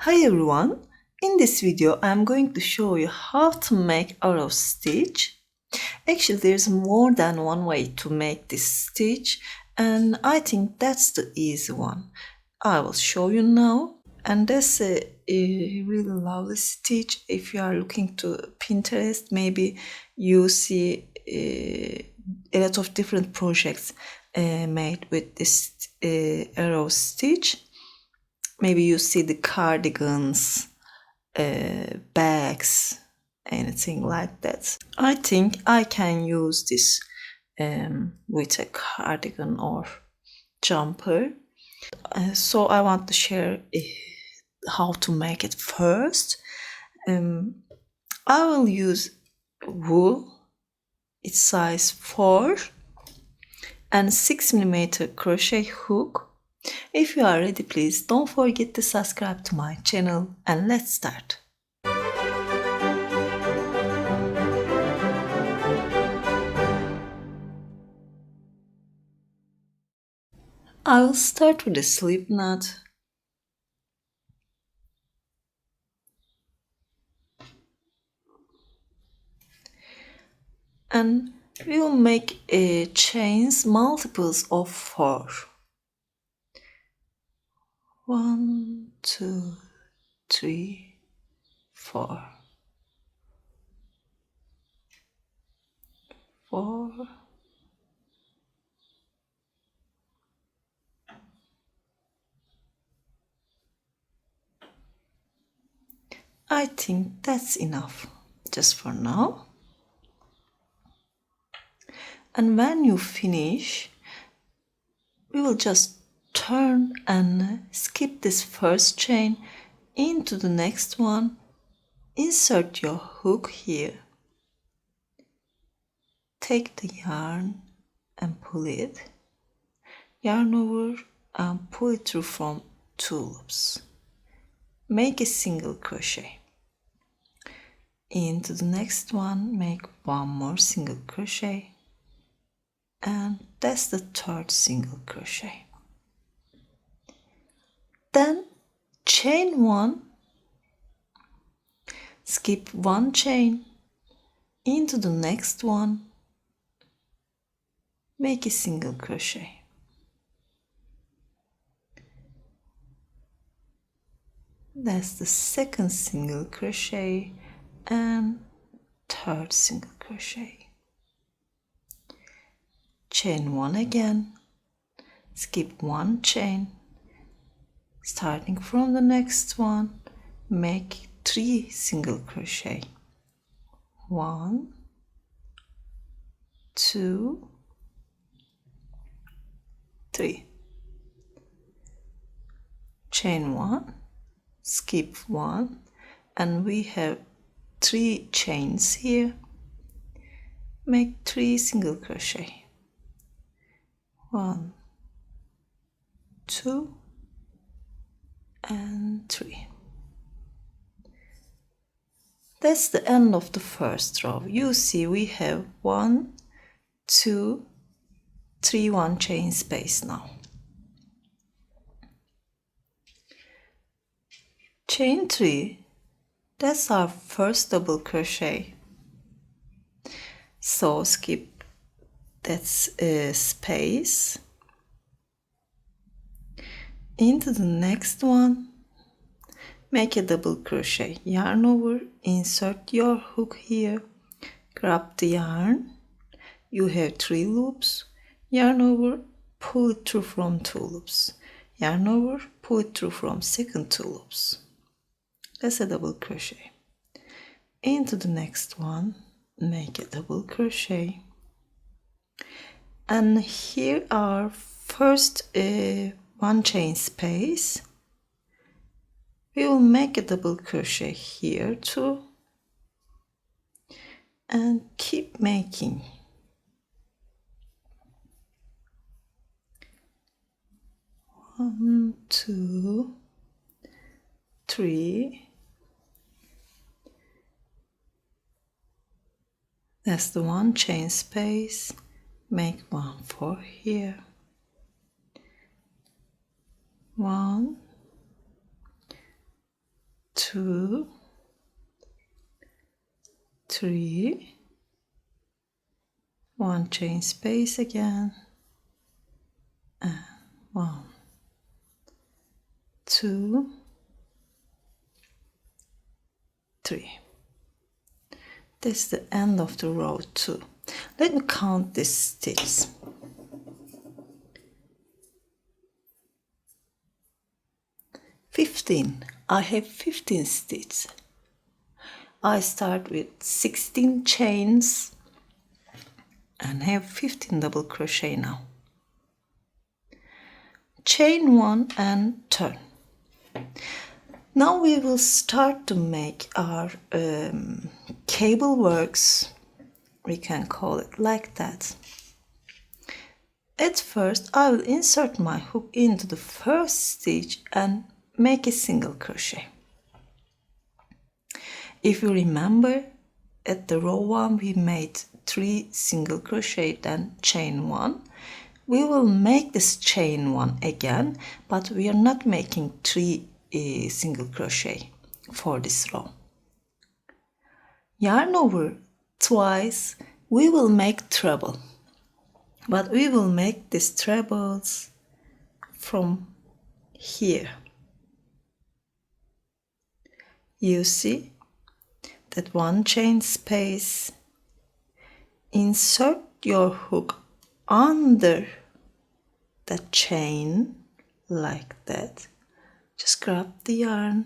Hi everyone, in this video I am going to show you how to make arrow stitch. Actually there's more than one way to make this stitch and I think that's the easy one. I will show you now, and that's a really lovely stitch. If you are looking to Pinterest, maybe you see a lot of different projects made with this arrow stitch. Maybe you see the cardigans, bags, anything like that. I think I can use this with a cardigan or jumper. So I want to share how to make it first. I will use wool, it's size 4, and 6mm crochet hook. If you are ready, please don't forget to subscribe to my channel, and let's start. I will start with a slip knot. And we will make chains multiples of 4. 1, 2, 3, 4. 4. I think that's enough just for now. And when you finish, we will just turn and skip this first chain into the next one. Insert your hook here. Take the yarn and pull it. Yarn over and pull it through from 2 loops. Make a single crochet. Into the next one, make 1 more single crochet. And that's the 3rd single crochet. Then chain 1, skip 1 chain into the next one, make a single crochet. That's the 2nd single crochet and 3rd single crochet. Chain 1 again, skip 1 chain, starting from the next one, make 3 single crochet. 1, 2, 3. Chain 1, skip 1, and we have 3 chains here. Make 3 single crochet. 1, 2, and 3. That's the end of the first row. You see we have 1, 2, 3 1 chain space now. Chain 3, that's our first double crochet. So skip that space. Into the next one, make a double crochet, yarn over, insert your hook here, grab the yarn, you have 3 loops, yarn over, pull it through from 2 loops, yarn over, pull it through from 2nd 2 loops. That's a double crochet. Into the next one, make a double crochet, and here our first 1 chain space. We will make a double crochet here too, and keep making. 1, 2, 3. That's the 1 chain space. Make 1 for here. 1, 2, 3, 1 chain space again, and 1, 2, 3. This is the end of the row 2. Let me count these stitches. 15. I have 15 stitches. I start with 16 chains and have 15 double crochet now. Chain 1 and turn. Now we will start to make our cable works. We can call it like that. At first I will insert my hook into the first stitch and make a single crochet. If you remember, at the row 1 we made 3 single crochet, then chain 1. We will make this chain 1 again, but we are not making 3 single crochet for this row. Yarn over twice, we will make treble, but we will make these trebles from here. You see that 1 chain space, insert your hook under the chain like that. Just grab the yarn,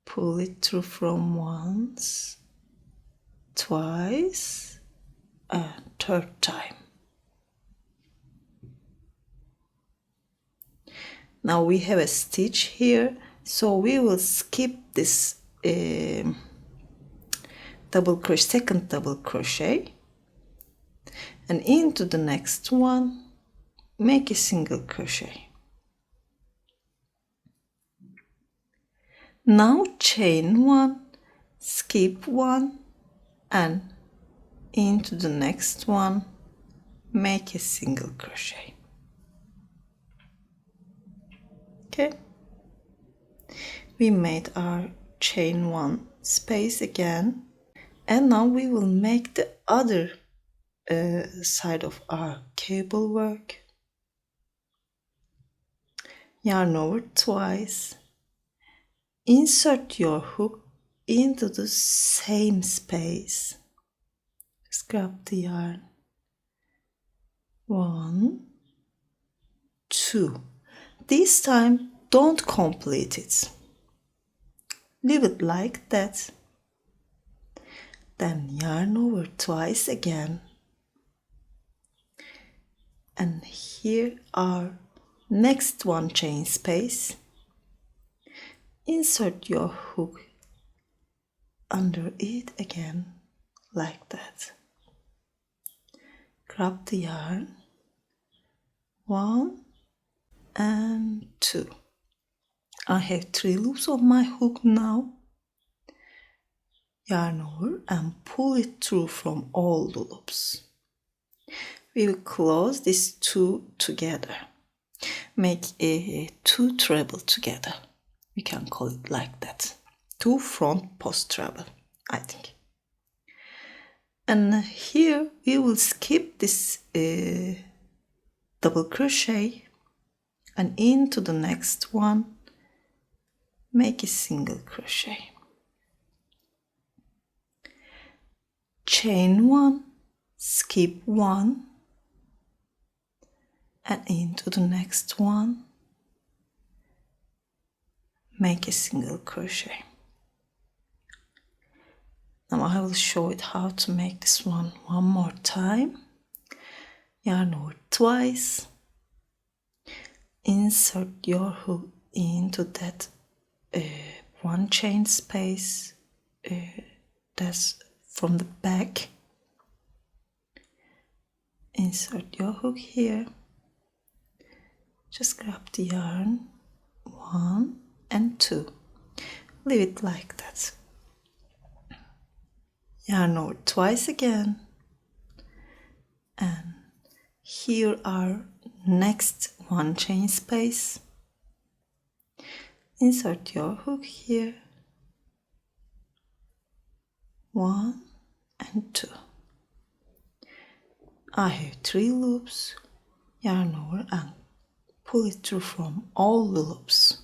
pull it through from once, twice, and third time. Now we have a stitch here, so we will skip this second double crochet, and into the next one make a single crochet. Now chain 1, skip 1, and into the next one make a single crochet. Okay, we made our chain 1 space again, and now we will make the other side of our cable work. Yarn over twice, insert your hook into the same space. Just grab the yarn. 1, 2. This time don't complete it. Leave it like that. Then yarn over twice again. And here our next 1 chain space. Insert your hook under it again, like that. Grab the yarn. 1 and 2. I have 3 loops on my hook now. Yarn over and pull it through from all the loops. We will close these 2 together. Make a 2 treble together. We can call it like that. 2 front post treble, I think. And here we will skip this double crochet, and into the next one make a single crochet. Chain 1, skip 1, and into the next one make a single crochet. Now I will show it how to make this one more time. Yarn over twice, insert your hook into that 1 chain space that's from the back. Insert your hook here. Just grab the yarn, 1 and 2. Leave it like that. Yarn over twice again, and here are next 1 chain space. insert your hook here, 1 and 2. I have 3 loops, yarn over and pull it through from all the loops.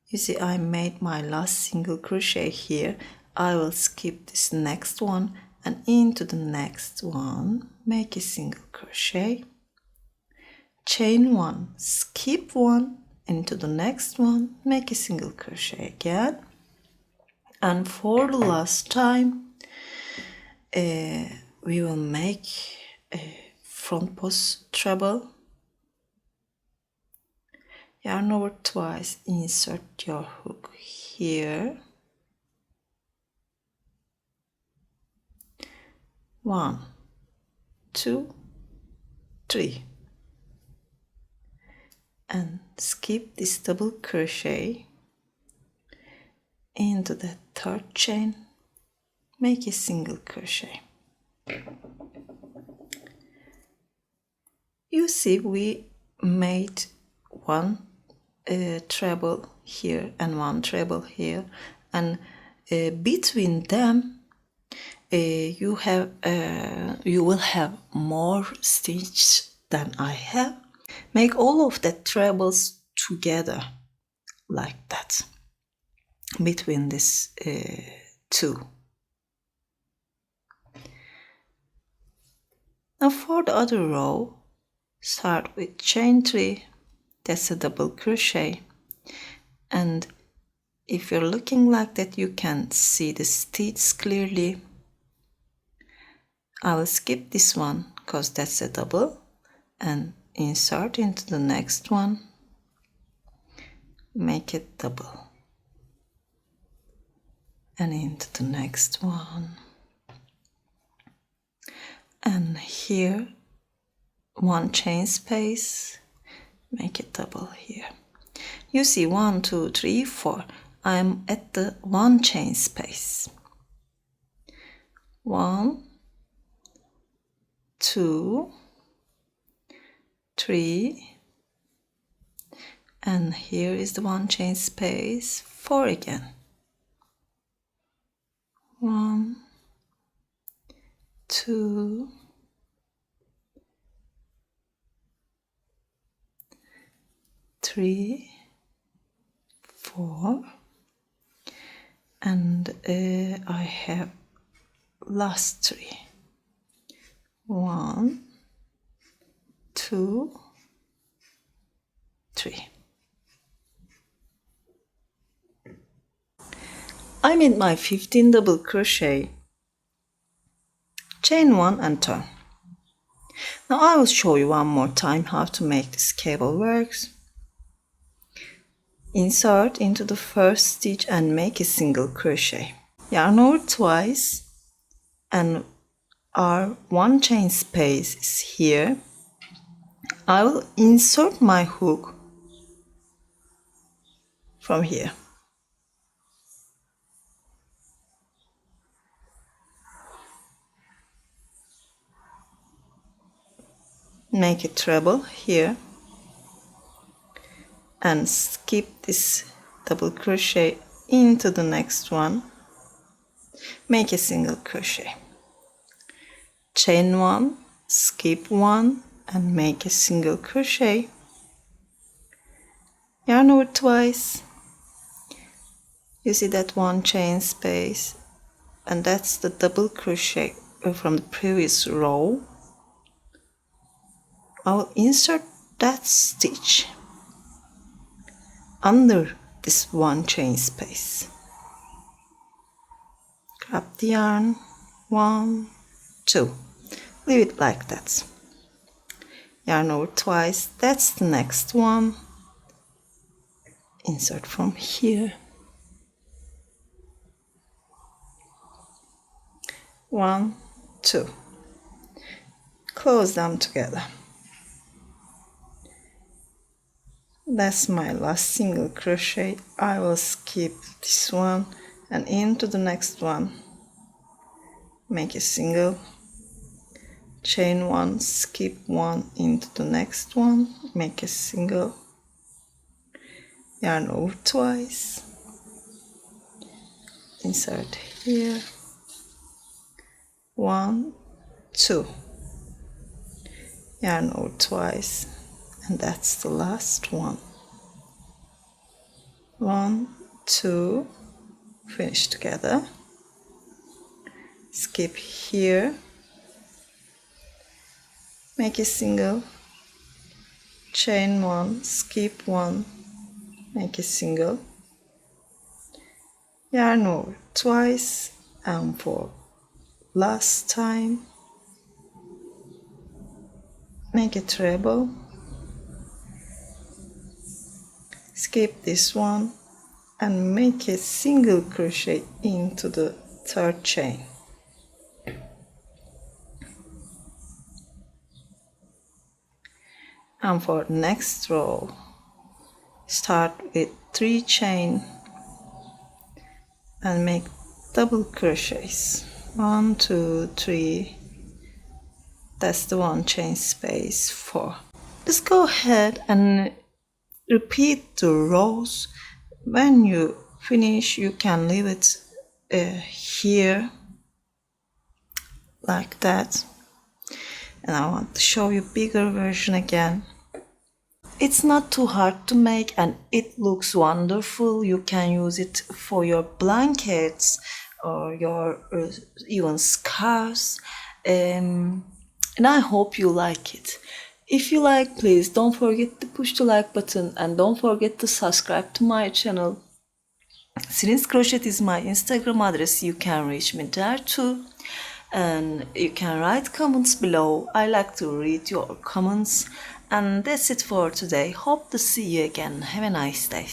You see, I made my last single crochet here. I will skip this next one and into the next one, make a single crochet, chain 1, skip 1, into the next one, make a single crochet again, and for the last time we will make a front post treble. Yarn over twice, insert your hook here, 1, 2, 3, and skip this double crochet into the third chain, make a single crochet. You see, we made one treble here and one treble here, and between them you will have more stitches than I have. Make all of the trebles together like that between these two. Now for the other row, start with chain 3, that's a double crochet, and if you're looking like that you can see the stitch clearly. I will skip this one because that's a double and insert into the next one, make it double, and into the next one, and here one chain space, make it double here. You see 1, 2, 3, 4. I'm at the one chain space. 1, 2, 3, and here is the one chain space, 4 again. 1, 2, 3, 4, and I have last 3. 1, 2, 3. I made my 15 double crochet, chain 1 and turn. Now I will show you one more time how to make this cable works. Insert into the first stitch and make a single crochet. Yarn over twice, and our one chain space is here. I will insert my hook from here. Make a treble here and skip this double crochet into the next one, make a single crochet, chain 1, skip 1 and make a single crochet, yarn over twice. You see that one chain space, and that's the double crochet from the previous row. I will insert that stitch under this one chain space. Grab the yarn, 1, 2, leave it like that. Yarn over twice, that's the next one. Insert from here. 1, 2. Close them together. That's my last single crochet. I will skip this one and into the next one, make a single, chain one, skip one into the next one, make a single, yarn over twice, insert here, 1, 2, yarn over twice, and that's the last one. 1, 2, finish together, skip here, make a single, chain one, skip one, make a single, yarn over twice, and for last time make a treble, skip this one and make a single crochet into the third chain. And for next row, start with 3 chain and make double crochets. 1, 2, 3. That's the 1 chain space 4. Just go ahead and repeat the rows. When you finish, you can leave it here like that. And I want to show you bigger version again. It's not too hard to make and it looks wonderful. You can use it for your blankets or your even scarves. And I hope you like it. If you like, please don't forget to push the like button and don't forget to subscribe to my channel. Since Crochet is my Instagram address, you can reach me there too. And you can write comments below. I like to read your comments. And that's it for today. Hope to see you again. Have a nice day.